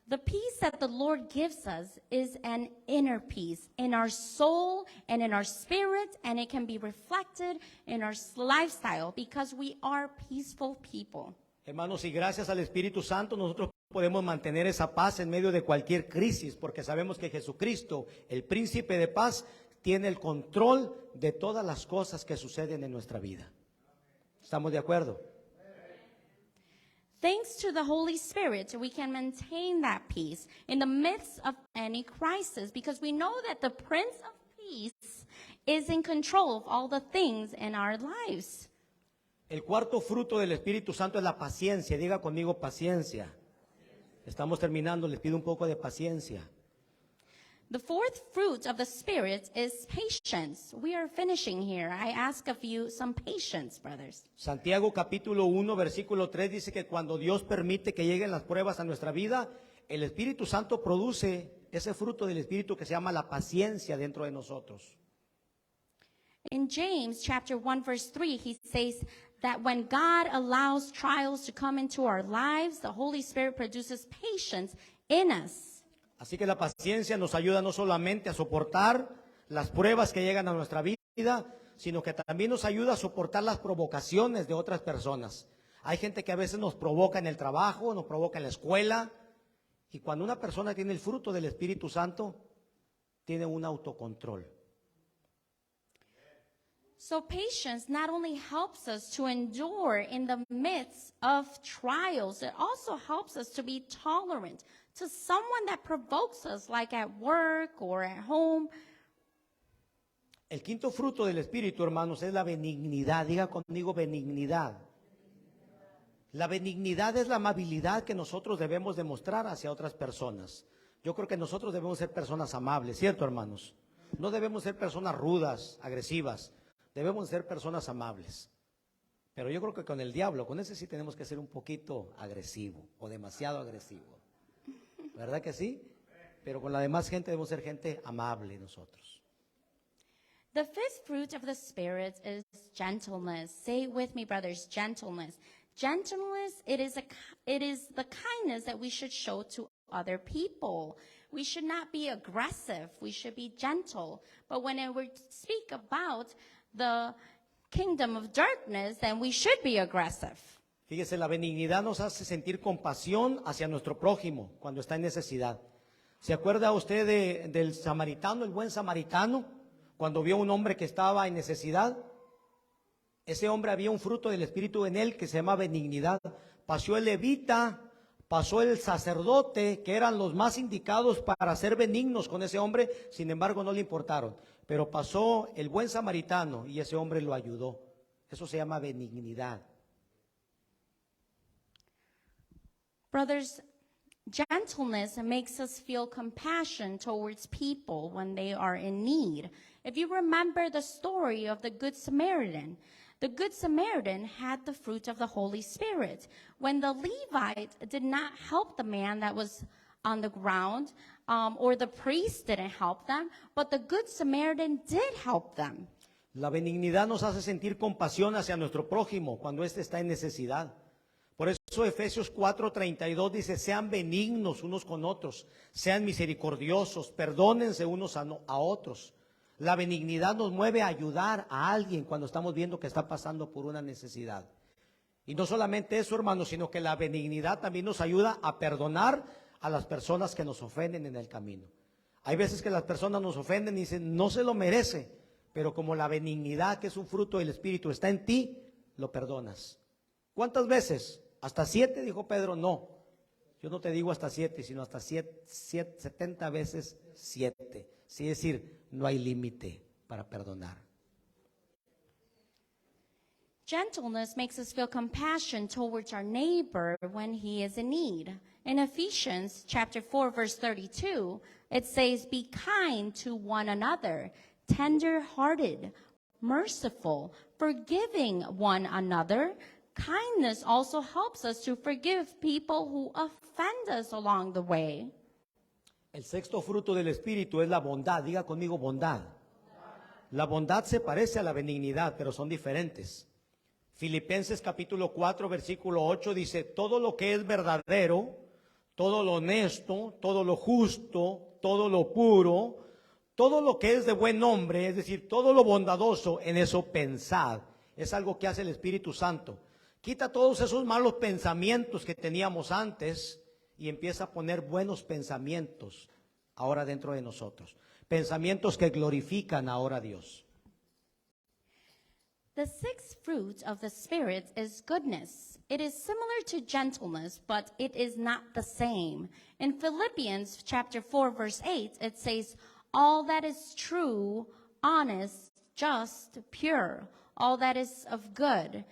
The peace that the Lord gives us is an inner peace in our soul and in our spirit, and it can be reflected in our lifestyle because we are peaceful people. Hermanos, y gracias al Espíritu Santo nosotros podemos mantener esa paz en medio de cualquier crisis, porque sabemos que Jesucristo, el príncipe de paz, tiene el control de todas las cosas que suceden en nuestra vida. ¿Estamos de acuerdo? Thanks to the Holy Spirit, we can maintain that peace in the midst of any crisis because we know that the Prince of Peace is in control of all the things in our lives. El cuarto fruto del Espíritu Santo es la paciencia. Diga conmigo paciencia. Estamos terminando, les pido un poco de paciencia. The fourth fruit of the Spirit is patience. We are finishing here. I ask of you some patience, brothers. Santiago capítulo 1, versículo 3 dice que cuando Dios permite que lleguen las pruebas a nuestra vida, el Espíritu Santo produce ese fruto del Espíritu que se llama la paciencia dentro de nosotros. In James chapter 1 verse 3, he says that when God allows trials to come into our lives, the Holy Spirit produces patience in us. Así que la paciencia nos ayuda no solamente a soportar las pruebas que llegan a nuestra vida, sino que también nos ayuda a soportar las provocaciones de otras personas. Hay gente que a veces nos provoca en el trabajo, nos provoca en la escuela, y cuando una persona tiene el fruto del Espíritu Santo, tiene un autocontrol. So patience not only helps us to endure in the midst of trials, it also helps us to be tolerant to someone that provokes us, like at work or at home. El quinto fruto del Espíritu, hermanos, es la benignidad. Diga conmigo benignidad. La benignidad es la amabilidad que nosotros debemos demostrar hacia otras personas. Yo creo que nosotros debemos ser personas amables, ¿cierto, hermanos? No debemos ser personas rudas, agresivas. Debemos ser personas amables. Pero yo creo que con el diablo, con ese sí tenemos que ser un poquito agresivo o demasiado agresivo. ¿Verdad que sí? Pero con la demás gente debemos ser gente amable nosotros. The fifth fruit of the Spirit is gentleness. Say it with me, brothers, gentleness. Gentleness, it is the kindness that we should show to other people. We should not be aggressive. We should be gentle. But when we speak about the kingdom of darkness, then we should be aggressive. Fíjese, la benignidad nos hace sentir compasión hacia nuestro prójimo cuando está en necesidad. ¿Se acuerda usted del samaritano, el buen samaritano, cuando vio a un hombre que estaba en necesidad? Ese hombre había un fruto del Espíritu en él que se llama benignidad. Pasó el levita, Pasó el sacerdote, que eran los más indicados para ser benignos con ese hombre, sin embargo no le importaron. Pero pasó el buen samaritano y ese hombre lo ayudó. Eso se llama benignidad. Brothers, gentleness makes us feel compassion towards people when they are in need. If you remember the story of the Good Samaritan had the fruit of the Holy Spirit. When the Levite did not help the man that was on the ground, or the priest didn't help them, but the Good Samaritan did help them. La benignidad nos hace sentir compasión hacia nuestro prójimo cuando éste está en necesidad. Por eso Efesios 4:32 dice, sean benignos unos con otros, sean misericordiosos, perdónense unos a otros. La benignidad nos mueve a ayudar a alguien cuando estamos viendo que está pasando por una necesidad. Y no solamente eso, hermanos, sino que la benignidad también nos ayuda a perdonar a las personas que nos ofenden en el camino. Hay veces que las personas nos ofenden y dicen, no se lo merece, pero como la benignidad, que es un fruto del Espíritu, está en ti, lo perdonas. ¿Cuántas veces? ¿Hasta 7? Dijo Pedro. No, yo no te digo hasta 7, sino hasta 70 veces 7. Es decir, no hay límite para perdonar. Gentleness makes us feel compassion towards our neighbor when he is in need. In Ephesians chapter 4, verse 32, it says, be kind to one another, tender-hearted, merciful, forgiving one another. Kindness also helps us to forgive people who offend us along the way. El sexto fruto del Espíritu es la bondad. Diga conmigo, bondad. La bondad se parece a la benignidad, pero son diferentes. Filipenses capítulo 4, versículo 8 dice, todo lo que es verdadero, todo lo honesto, todo lo justo, todo lo puro, todo lo que es de buen nombre, es decir, todo lo bondadoso, en eso pensad. Es algo que hace el Espíritu Santo. Quita todos esos malos pensamientos que teníamos antes y empieza a poner buenos pensamientos ahora dentro de nosotros. Pensamientos que glorifican ahora a Dios. The sixth fruit of the Spirit is goodness. It is similar to gentleness, but it is not the same. In Philippians chapter 4, verse 8, it says, all that is true, honest, just, pure, all that is of good.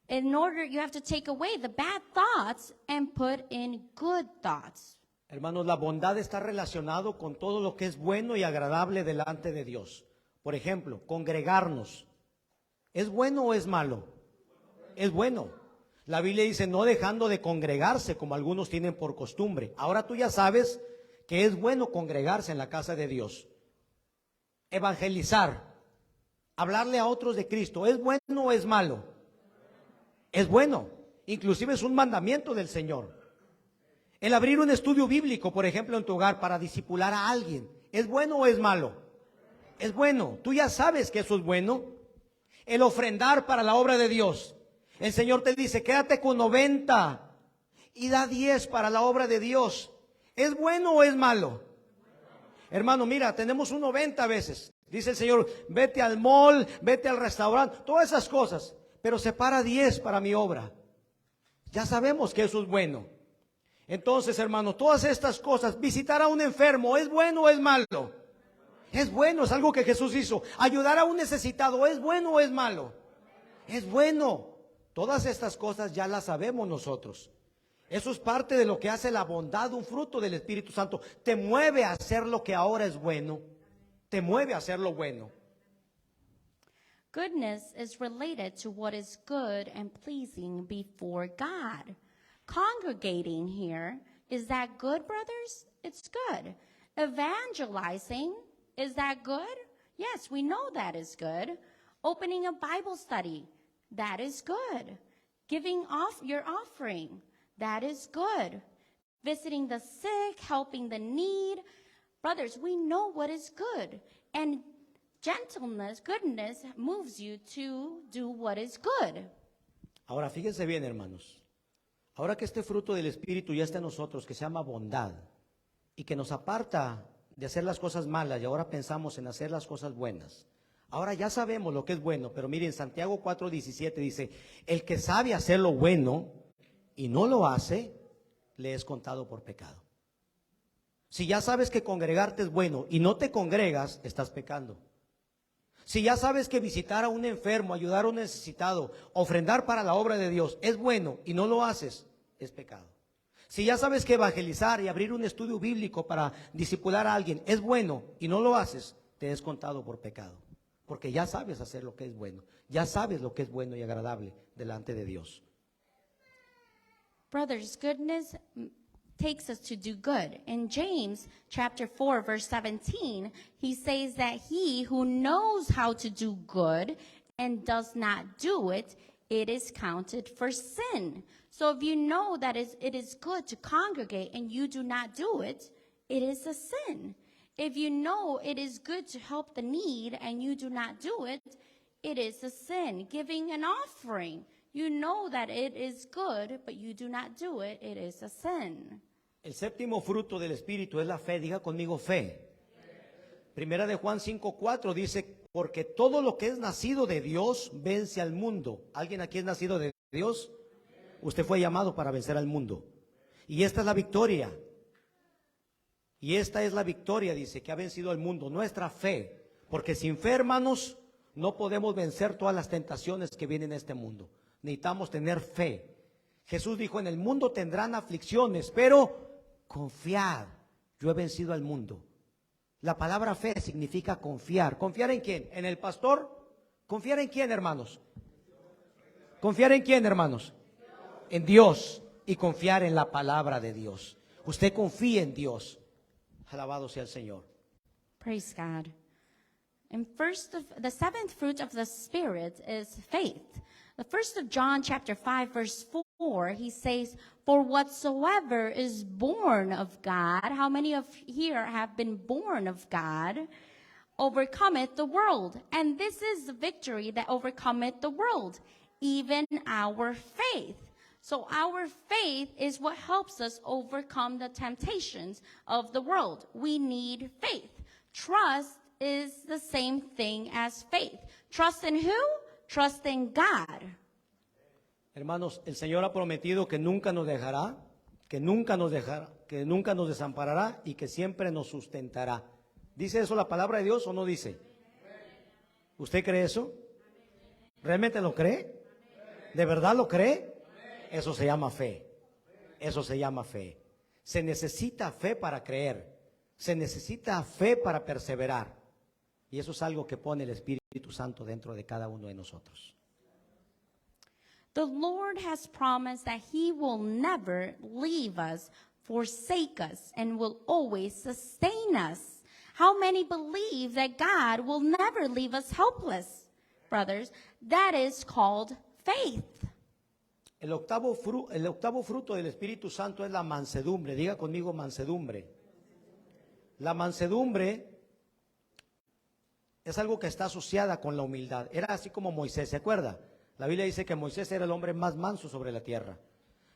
In order, you have to take away the bad thoughts and put in good thoughts. Hermanos, la bondad está relacionado con todo lo que es bueno y agradable delante de Dios. Por ejemplo, congregarnos. ¿Es bueno o es malo? Es bueno. La Biblia dice, no dejando de congregarse como algunos tienen por costumbre. Ahora tú ya sabes que es bueno congregarse en la casa de Dios. Evangelizar, hablarle a otros de Cristo, ¿es bueno o es malo? Es bueno, inclusive es un mandamiento del Señor. El abrir un estudio bíblico, por ejemplo, en tu hogar para discipular a alguien, ¿es bueno o es malo? Es bueno, tú ya sabes que eso es bueno. El ofrendar para la obra de Dios. El Señor te dice, quédate con 90 y da 10 para la obra de Dios. ¿Es bueno o es malo? Hermano, mira, tenemos un 90 a veces. Dice el Señor, vete al mall, vete al restaurante, todas esas cosas. Pero separa 10 para mi obra. Ya sabemos que eso es bueno. Entonces, hermano, todas estas cosas, visitar a un enfermo, ¿es bueno o es malo? Es bueno, es algo que Jesús hizo. Ayudar a un necesitado, ¿es bueno o es malo? Es bueno. Todas estas cosas ya las sabemos nosotros. Eso es parte de lo que hace la bondad, un fruto del Espíritu Santo. Te mueve a hacer lo que ahora es bueno. Te mueve a hacer lo bueno. Goodness is related to what is good and pleasing before God. Congregating here, is that good, brothers? It's good. Evangelizing, is that good? Yes, we know that is good. Opening a Bible study, that is good. Giving off your offering, that is good. Visiting the sick, helping the need. Brothers, we know what is good. And gentleness, goodness, moves you to do what is good. Ahora, fíjense bien, hermanos. Ahora que este fruto del Espíritu ya está en nosotros, que se llama bondad, y que nos aparta de hacer las cosas malas, y ahora pensamos en hacer las cosas buenas. Ahora ya sabemos lo que es bueno, pero miren, Santiago 4:17 dice, el que sabe hacer lo bueno y no lo hace, le es contado por pecado. Si ya sabes que congregarte es bueno y no te congregas, estás pecando. Si ya sabes que visitar a un enfermo, ayudar a un necesitado, ofrendar para la obra de Dios es bueno y no lo haces, es pecado. Si ya sabes que evangelizar y abrir un estudio bíblico para discipular a alguien es bueno y no lo haces, te es contado por pecado. Porque ya sabes hacer lo que es bueno, ya sabes lo que es bueno y agradable delante de Dios. Brothers, goodness takes us to do good. In James chapter 4, verse 17, he says that he who knows how to do good and does not do it, it is counted for sin. So if you know that it is good to congregate and you do not do it, it is a sin. If you know it is good to help the need and you do not do it, it is a sin. Giving an offering, you know that it is good, but you do not do it, it is a sin. El séptimo fruto del Espíritu es la fe. Diga conmigo fe. Primera de Juan 5:4 dice, porque todo lo que es nacido de Dios vence al mundo. ¿Alguien aquí es nacido de Dios? Usted fue llamado para vencer al mundo. Y esta es la victoria. Y esta es la victoria, dice, que ha vencido al mundo, nuestra fe. Porque sin fe, hermanos, no podemos vencer todas las tentaciones que vienen a este mundo. Necesitamos tener fe. Jesús dijo, en el mundo tendrán aflicciones, pero confiad, yo he vencido al mundo. La palabra fe significa confiar. ¿Confiar en quién? ¿En el pastor? ¿Confiar en quién, hermanos? ¿Confiar en quién, hermanos? En Dios, y confiar en la palabra de Dios. Usted confía en Dios. Alabado sea el Señor. Praise God. And the seventh fruit of the Spirit is faith. The 1st of John chapter 5 verse 4, he says, for whatsoever is born of God, how many of here have been born of God, overcometh the world. And this is the victory that overcometh the world, even our faith. So our faith is what helps us overcome the temptations of the world. We need faith. Trust is the same thing as faith. Trust in who? Trust in God. Hermanos, el Señor ha prometido que nunca nos dejará, que nunca nos desamparará y que siempre nos sustentará. ¿Dice eso la palabra de Dios o no dice? ¿Usted cree eso? ¿Realmente lo cree? ¿De verdad lo cree? Eso se llama fe. Eso se llama fe. Se necesita fe para creer. Se necesita fe para perseverar. Y eso es algo que pone el Espíritu Santo dentro de cada uno de nosotros. The Lord has promised that He will never leave us, forsake us, and will always sustain us. How many believe that God will never leave us helpless? Brothers, that is called faith. El octavo fruto del Espíritu Santo es la mansedumbre. Diga conmigo mansedumbre. La mansedumbre es algo que está asociada con la humildad. Era así como Moisés, ¿se acuerda? La Biblia dice que Moisés era el hombre más manso sobre la tierra.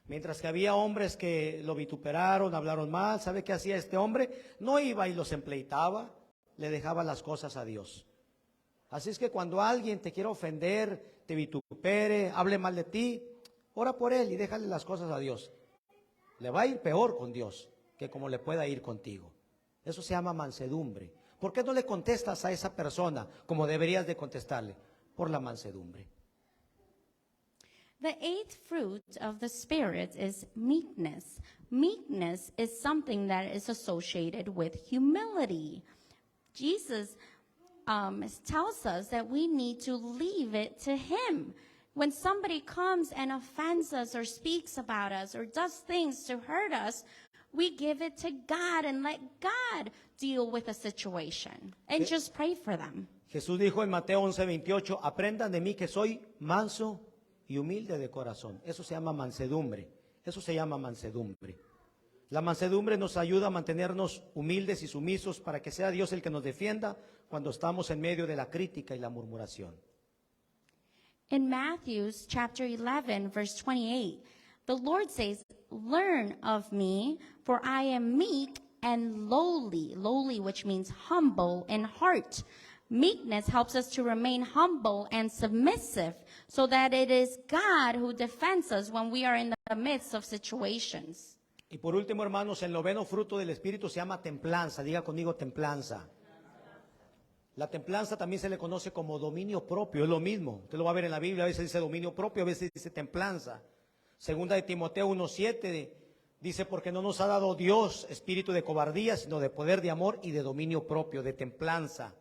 Mientras que había hombres que lo vituperaron, hablaron mal. ¿Sabe qué hacía este hombre? No iba y los empleitaba, le dejaba las cosas a Dios. Así es que cuando alguien te quiere ofender, te vitupere, hable mal de ti, ora por él y déjale las cosas a Dios. Le va a ir peor con Dios que como le pueda ir contigo. Eso se llama mansedumbre. ¿Por qué no le contestas a esa persona como deberías de contestarle? Por la mansedumbre. The eighth fruit of the Spirit is meekness. Meekness is something that is associated with humility. Jesus tells us that we need to leave it to Him. When somebody comes and offends us or speaks about us or does things to hurt us, we give it to God and let God deal with the situation and just pray for them. Jesús dijo en Mateo 11:28, aprendan de mí que soy manso y humilde de corazón. Eso se llama mansedumbre. Eso se llama mansedumbre. La mansedumbre nos ayuda a mantenernos humildes y sumisos para que sea Dios el que nos defienda cuando estamos en medio de la crítica y la murmuración. In Matthew chapter 11, verse 28, the Lord says, learn of me, for I am meek and lowly. Lowly, which means humble in heart. Meekness helps us to remain humble and submissive so that it is God who defends us when we are in the midst of situations. Y por último, hermanos, el noveno fruto del Espíritu se llama templanza. Diga conmigo templanza. La templanza también se le conoce como dominio propio, es lo mismo. Usted lo va a ver en la Biblia, a veces dice dominio propio, a veces dice templanza. Segunda de Timoteo 1:7 dice, porque no nos ha dado Dios espíritu de cobardía, sino de poder, de amor y de dominio propio, de templanza.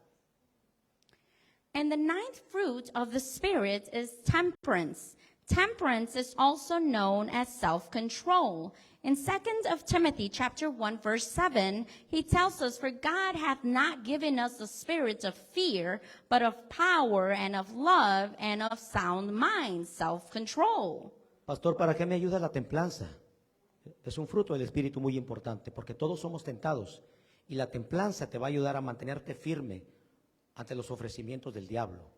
And the ninth fruit of the Spirit is temperance. Temperance is also known as self-control. In 2 of Timothy chapter 1 verse 7, he tells us, for God hath not given us the spirit of fear, but of power and of love and of sound mind, self-control. Pastor, ¿para qué me ayuda la templanza? Es un fruto del Espíritu muy importante, porque todos somos tentados y la templanza te va a ayudar a mantenerte firme ante los ofrecimientos del diablo.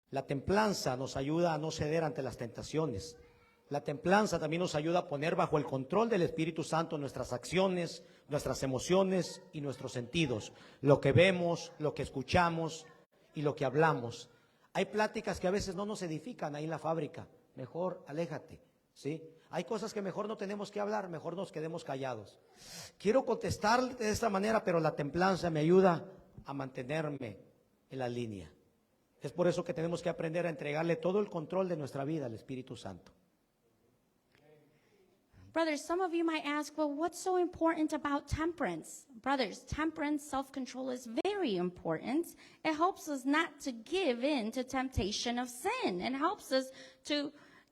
La templanza nos ayuda a no ceder ante las tentaciones. La templanza también nos ayuda a poner bajo el control del Espíritu Santo nuestras acciones, nuestras emociones y nuestros sentidos, lo que vemos, lo que escuchamos y lo que hablamos. Hay pláticas que a veces no nos edifican ahí en la fábrica, mejor aléjate, ¿sí? Hay cosas que mejor no tenemos que hablar, mejor nos quedemos callados. Quiero contestar de esta manera, pero la templanza me ayuda a mantenerme en la línea. Es por eso que tenemos que aprender a entregarle todo el control de nuestra vida al Espíritu Santo. Brothers, some of you might ask, well, what's so important about temperance? Brothers, temperance, self-control is very important. It helps us not to give in to temptation of sin. It helps us to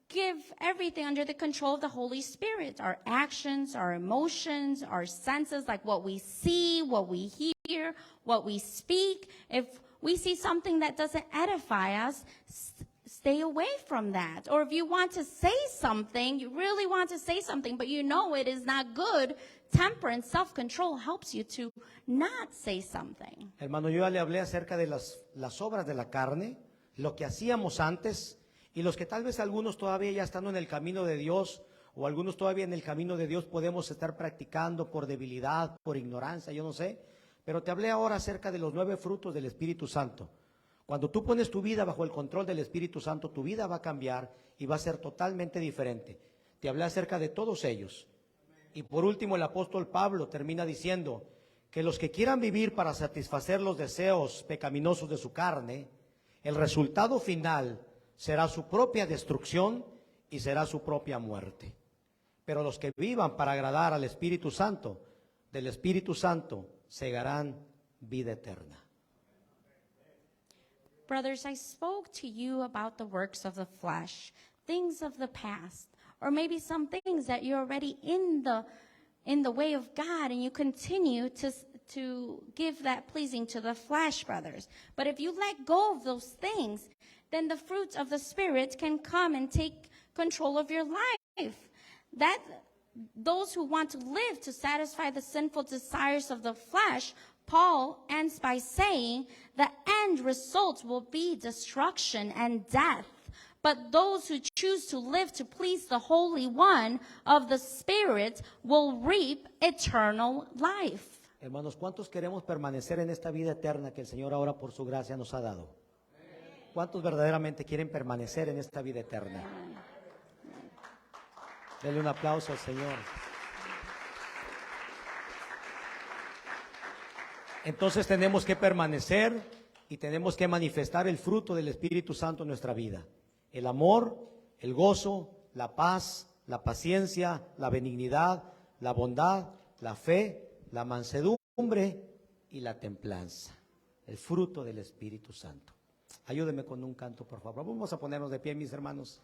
give everything under the control of the Holy Spirit. Our actions, our emotions, our senses, like what we see, what we hear, what we speak. If we see something that doesn't edify us, stay away from that. Or if you want to say something, you really want to say something, but you know it is not good, temperance, self-control helps you to not say something. Hermano, yo ya le hablé acerca de las obras de la carne, lo que hacíamos antes, y los que tal vez algunos todavía ya estando en el camino de Dios, o algunos todavía en el camino de Dios podemos estar practicando por debilidad, por ignorancia, yo no sé, pero te hablé ahora acerca de los 9 frutos del Espíritu Santo. Cuando tú pones tu vida bajo el control del Espíritu Santo, tu vida va a cambiar y va a ser totalmente diferente. Te hablé acerca de todos ellos. Y por último, el apóstol Pablo termina diciendo que los que quieran vivir para satisfacer los deseos pecaminosos de su carne, el resultado final será su propia destrucción y será su propia muerte. Pero los que vivan para agradar al Espíritu Santo, del Espíritu Santo segarán vida eterna. Brothers, I spoke to you about the works of the flesh, things of the past, or maybe some things that you're already in the way of God and you continue to give that pleasing to the flesh, brothers. But if you let go of those things, then the fruits of the Spirit can come and take control of your life. That those who want to live to satisfy the sinful desires of the flesh, Paul ends by saying the end result will be destruction and death. But those who choose to live to please the Holy One of the Spirit will reap eternal life. Hermanos, ¿cuántos queremos permanecer en esta vida eterna que el Señor ahora por su gracia nos ha dado? ¿Cuántos verdaderamente quieren permanecer en esta vida eterna? Denle un aplauso al Señor. Entonces tenemos que permanecer y tenemos que manifestar el fruto del Espíritu Santo en nuestra vida. El amor, el gozo, la paz, la paciencia, la benignidad, la bondad, la fe, la mansedumbre y la templanza. El fruto del Espíritu Santo. Ayúdenme con un canto, por favor. Vamos a ponernos de pie, mis hermanos.